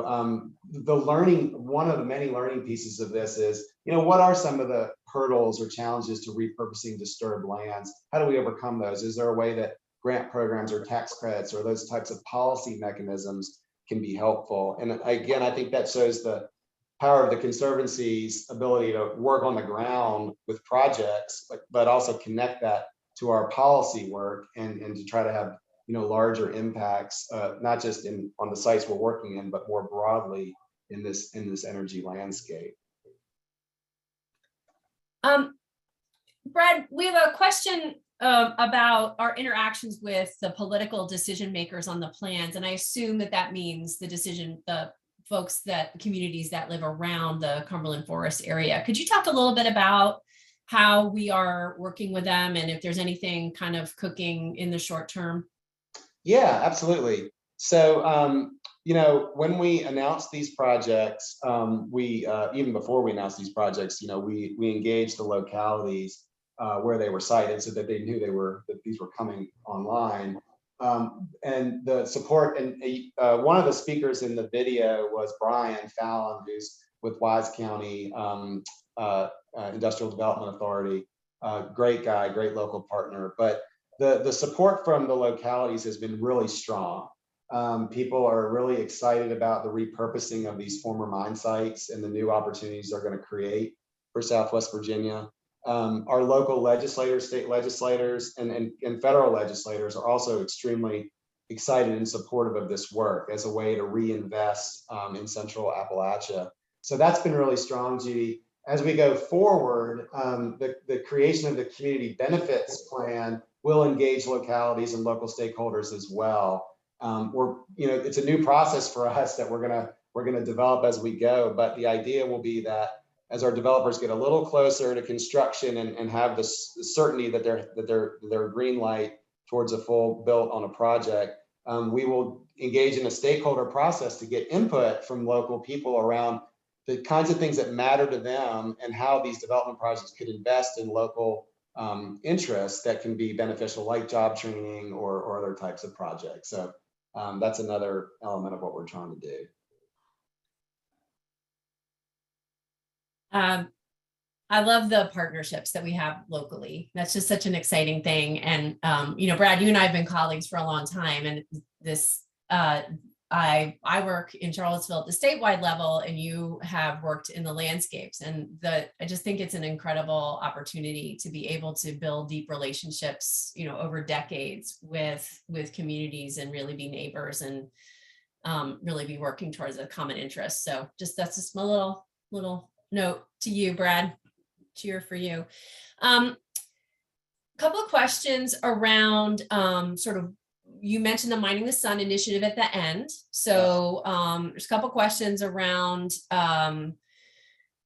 one of the many learning pieces of this is, what are some of the hurdles or challenges to repurposing disturbed lands? How do we overcome those? Is there a way that grant programs or tax credits or those types of policy mechanisms can be helpful? And again, I think that shows the power of the Conservancy's ability to work on the ground with projects, but also connect that to our policy work and to try to have larger impacts, not just on the sites we're working in, but more broadly in this energy landscape. Brad, we have a question about our interactions with the political decision makers on the plans, and I assume that means the folks, communities that live around the Cumberland Forest area. Could you talk a little bit about how we are working with them and if there's anything kind of cooking in the short term? Yeah, absolutely. So, when we announced these projects, we even before we announced these projects, we engaged the localities where they were sited so that they knew that these were coming online. And the support, and one of the speakers in the video was Brian Fallon, who's with Wise County Industrial Development Authority. Great guy, great local partner. But the support from the localities has been really strong. People are really excited about the repurposing of these former mine sites and the new opportunities they're going to create for Southwest Virginia. Our local legislators, state legislators, and federal legislators are also extremely excited and supportive of this work as a way to reinvest in Central Appalachia. So that's been really strong, Judy. As we go forward, the creation of the community benefits plan will engage localities and local stakeholders as well. It's a new process for us that we're gonna develop as we go. But the idea will be that as our developers get a little closer to construction and have the certainty that they're green light towards a full built on a project, we will engage in a stakeholder process to get input from local people around the kinds of things that matter to them and how these development projects could invest in local interests that can be beneficial, like job training or other types of projects. So that's another element of what we're trying to do. I love the partnerships that we have locally. That's just such an exciting thing. And, Brad, you and I have been colleagues for a long time, and this, I work in Charlottesville at the statewide level, and you have worked in the landscapes. And I just think it's an incredible opportunity to be able to build deep relationships, over decades with communities and really be neighbors and really be working towards a common interest. So that's just my little note to you, Brad. Cheer for you. Couple of questions around you mentioned the Mining the Sun initiative at the end. So there's a couple questions around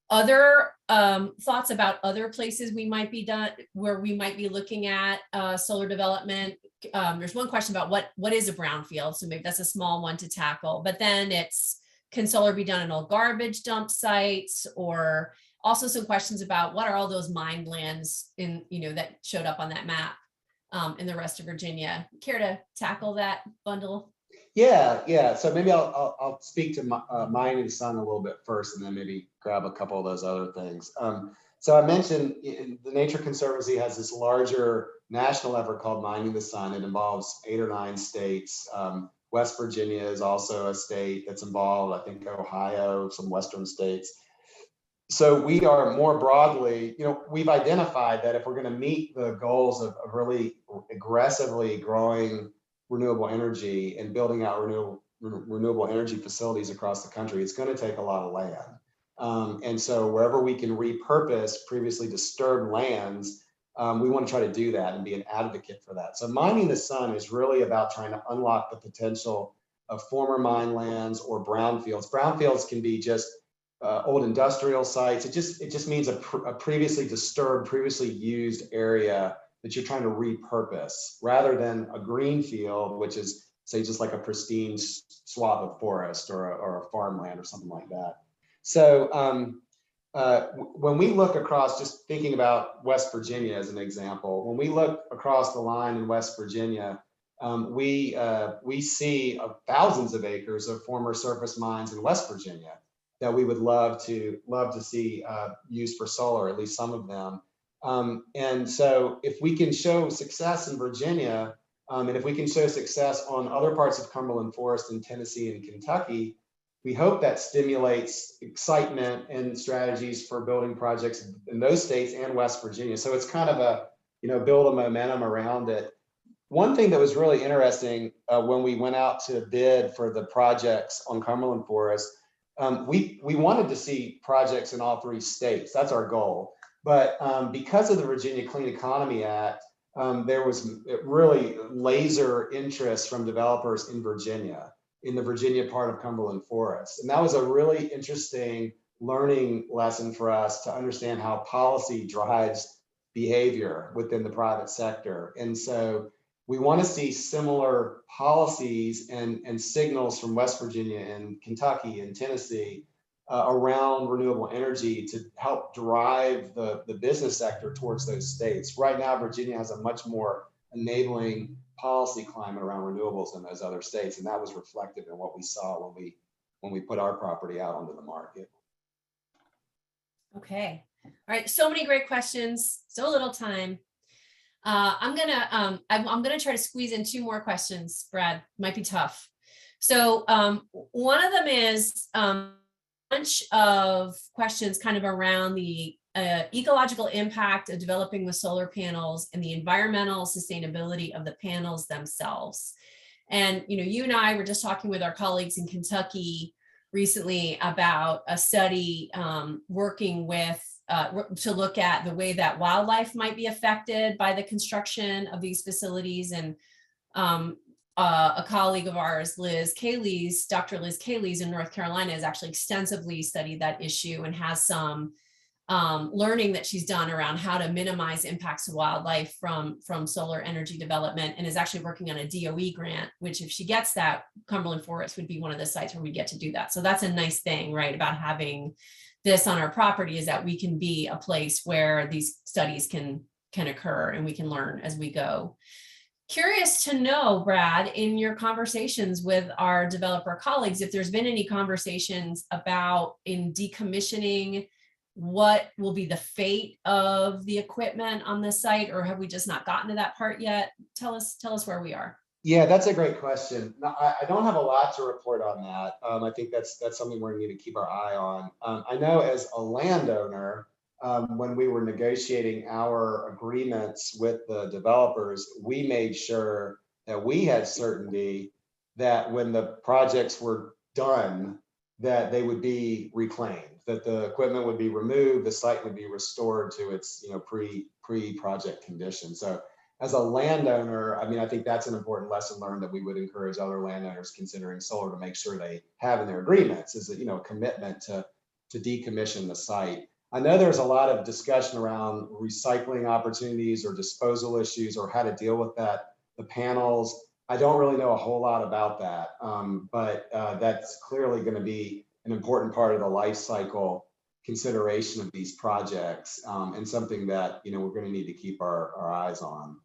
other thoughts about other places where we might be looking at solar development. There's one question about what is a brownfield, so maybe that's a small one to tackle. But then can solar be done in old garbage dump sites, or also some questions about what are all those mine lands that showed up on that map in the rest of Virginia. Care to tackle that bundle? Yeah. So maybe I'll speak to Mining the Sun a little bit first, and then maybe grab a couple of those other things. So I mentioned the Nature Conservancy has this larger national effort called Mining the Sun. It involves 8 or 9 states. West Virginia is also a state that's involved. I think Ohio, some Western states. So we are more broadly, we've identified that if we're going to meet the goals of really aggressively growing renewable energy and building out renewable energy facilities across the country, it's going to take a lot of land. And so wherever we can repurpose previously disturbed lands, we want to try to do that and be an advocate for that. So mining the sun is really about trying to unlock the potential of former mine lands or brownfields. Brownfields can be just old industrial sites. It just means a previously disturbed, previously used area that you're trying to repurpose, rather than a green field, which is, say, just like a pristine swath of forest or a farmland or something like that. So when we look across, just thinking about West Virginia as an example, when we look across the line in West Virginia, we see thousands of acres of former surface mines in West Virginia that we would love to see used for solar, at least some of them. And so if we can show success in Virginia, and if we can show success on other parts of Cumberland Forest in Tennessee and Kentucky, we hope that stimulates excitement and strategies for building projects in those states and West Virginia. So it's kind of a, build a momentum around it. One thing that was really interesting when we went out to bid for the projects on Cumberland Forest, we wanted to see projects in all 3 states. That's our goal. But because of the Virginia Clean Economy Act, there was really laser interest from developers in Virginia, in the Virginia part of Cumberland Forest. And that was a really interesting learning lesson for us to understand how policy drives behavior within the private sector. And so we want to see similar policies and signals from West Virginia and Kentucky and Tennessee around renewable energy to help drive the business sector towards those states. Right now, Virginia has a much more enabling policy climate around renewables in those other states, and that was reflected in what we saw when we put our property out onto the market. Okay. All right. So many great questions, so little time. I'm gonna try to squeeze in 2 more questions, Brad. Might be tough. So one of them is a bunch of questions kind of around the ecological impact of developing with solar panels and the environmental sustainability of the panels themselves. And you and I were just talking with our colleagues in Kentucky recently about a study working with to look at the way that wildlife might be affected by the construction of these facilities. And a colleague of ours, Dr. Liz Cayley's in North Carolina, has actually extensively studied that issue and has some learning that she's done around how to minimize impacts to wildlife from solar energy development, and is actually working on a DOE grant, which if she gets that, Cumberland Forest would be one of the sites where we get to do that. So that's a nice thing, right, about having this on our property, is that we can be a place where these studies can occur and we can learn as we go. Curious to know, Brad, in your conversations with our developer colleagues, if there's been any conversations about in decommissioning, what will be the fate of the equipment on this site, or have we just not gotten to that part yet? Tell us where we are. Yeah, that's a great question. No, I don't have a lot to report on that. I think that's something we're going to need to keep our eye on. I know as a landowner, when we were negotiating our agreements with the developers, we made sure that we had certainty that when the projects were done, that they would be reclaimed, that the equipment would be removed, the site would be restored to its pre-project condition. So as a landowner, I think that's an important lesson learned that we would encourage other landowners considering solar to make sure they have in their agreements, is a commitment to decommission the site. I know there's a lot of discussion around recycling opportunities or disposal issues or how to deal with that, the panels. I don't really know a whole lot about that, but that's clearly going to be an important part of the life cycle consideration of these projects, and something that we're going to need to keep our eyes on.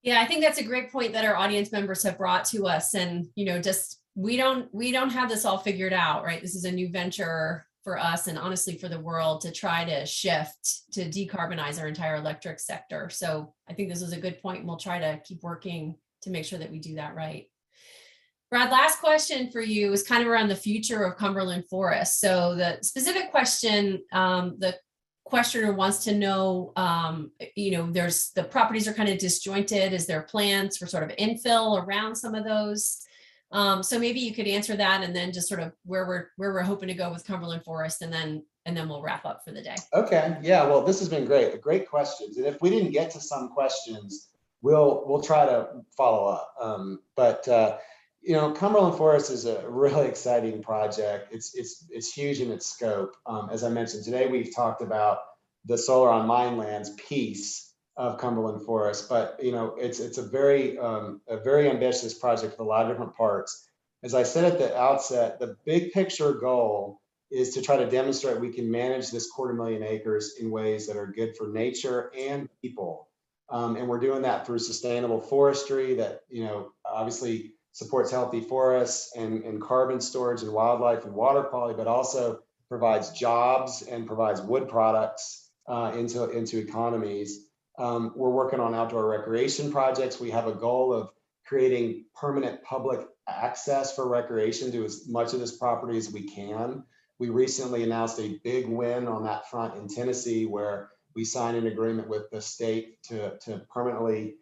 Yeah, I think that's a great point that our audience members have brought to us. And, just we don't have this all figured out, right? This is a new venture for us and honestly for the world to try to shift to decarbonize our entire electric sector. So I think this is a good point, and we'll try to keep working to make sure that we do that right. Brad, last question for you is kind of around the future of Cumberland Forest. So the specific question, the questioner wants to know, there's the properties are kind of disjointed. Is there plans for sort of infill around some of those? So maybe you could answer that, and then just sort of where we're hoping to go with Cumberland Forest, and then we'll wrap up for the day. Okay, yeah, well, this has been great. Great questions. And if we didn't get to some questions, we'll try to follow up. Cumberland Forest is a really exciting project. It's huge in its scope. As I mentioned today, we've talked about the solar on mine lands piece of Cumberland Forest, but it's a very ambitious project with a lot of different parts. As I said at the outset, the big picture goal is to try to demonstrate we can manage this 250,000 acres in ways that are good for nature and people. And we're doing that through sustainable forestry that, obviously supports healthy forests and carbon storage and wildlife and water quality, but also provides jobs and provides wood products into economies. We're working on outdoor recreation projects. We have a goal of creating permanent public access for recreation to as much of this property as we can. We recently announced a big win on that front in Tennessee, where we signed an agreement with the state to permanently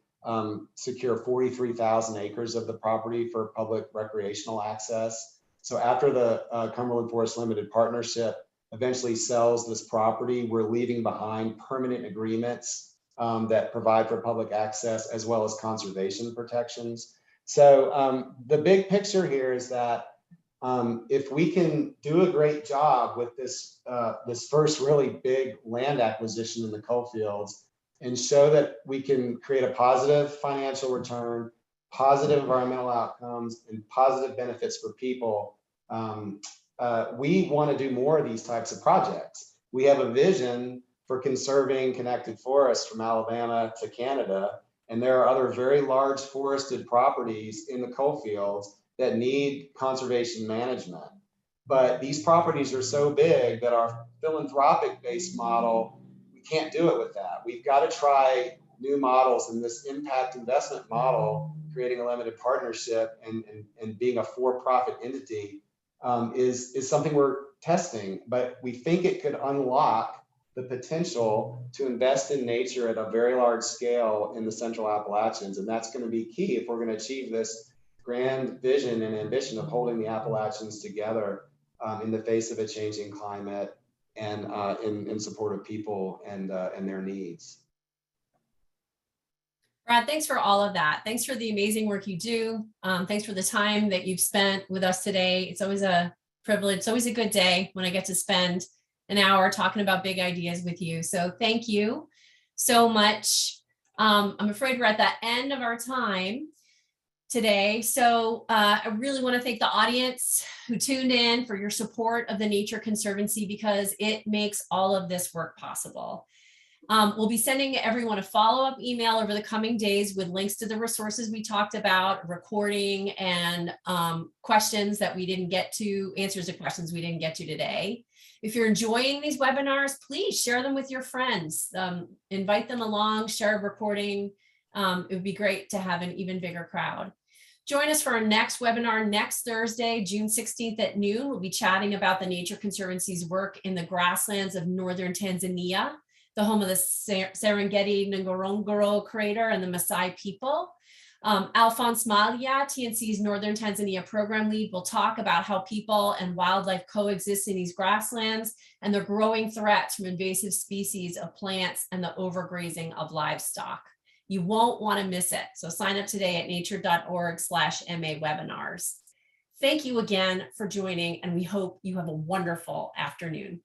secure 43,000 acres of the property for public recreational access. So after the Cumberland Forest Limited Partnership eventually sells this property, we're leaving behind permanent agreements that provide for public access as well as conservation protections. So the big picture here is that if we can do a great job with this first really big land acquisition in the coal fields, and show that we can create a positive financial return, positive environmental outcomes, and positive benefits for people, we want to do more of these types of projects. We have a vision for conserving connected forests from Alabama to Canada, and there are other very large forested properties in the coal fields that need conservation management. But these properties are so big that our philanthropic-based model, we can't do it with that. We've got to try new models, and this impact investment model, creating a limited partnership and being a for-profit entity is something we're testing, but we think it could unlock the potential to invest in nature at a very large scale in the Central Appalachians. And that's going to be key if we're going to achieve this grand vision and ambition of holding the Appalachians together in the face of a changing climate and in support of people and their needs. Brad, thanks for all of that. Thanks for the amazing work you do. Thanks for the time that you've spent with us today. It's always a privilege. It's always a good day when I get to spend an hour talking about big ideas with you. So thank you so much. I'm afraid we're at the end of our time today. So I really want to thank the audience who tuned in for your support of the Nature Conservancy, because it makes all of this work possible. We'll be sending everyone a follow-up email over the coming days with links to the resources we talked about, recording, and questions that we didn't get to, answers to questions we didn't get to today. If you're enjoying these webinars, please share them with your friends. Invite them along, share a recording. It would be great to have an even bigger crowd. Join us for our next webinar next Thursday, June 16th at noon. We'll be chatting about the Nature Conservancy's work in the grasslands of northern Tanzania, the home of the Serengeti Ngorongoro crater and the Maasai people. Alphonse Malia, TNC's Northern Tanzania program lead, will talk about how people and wildlife coexist in these grasslands and the growing threats from invasive species of plants and the overgrazing of livestock. You won't want to miss it. So sign up today at nature.org/MA webinars. Thank you again for joining, and we hope you have a wonderful afternoon.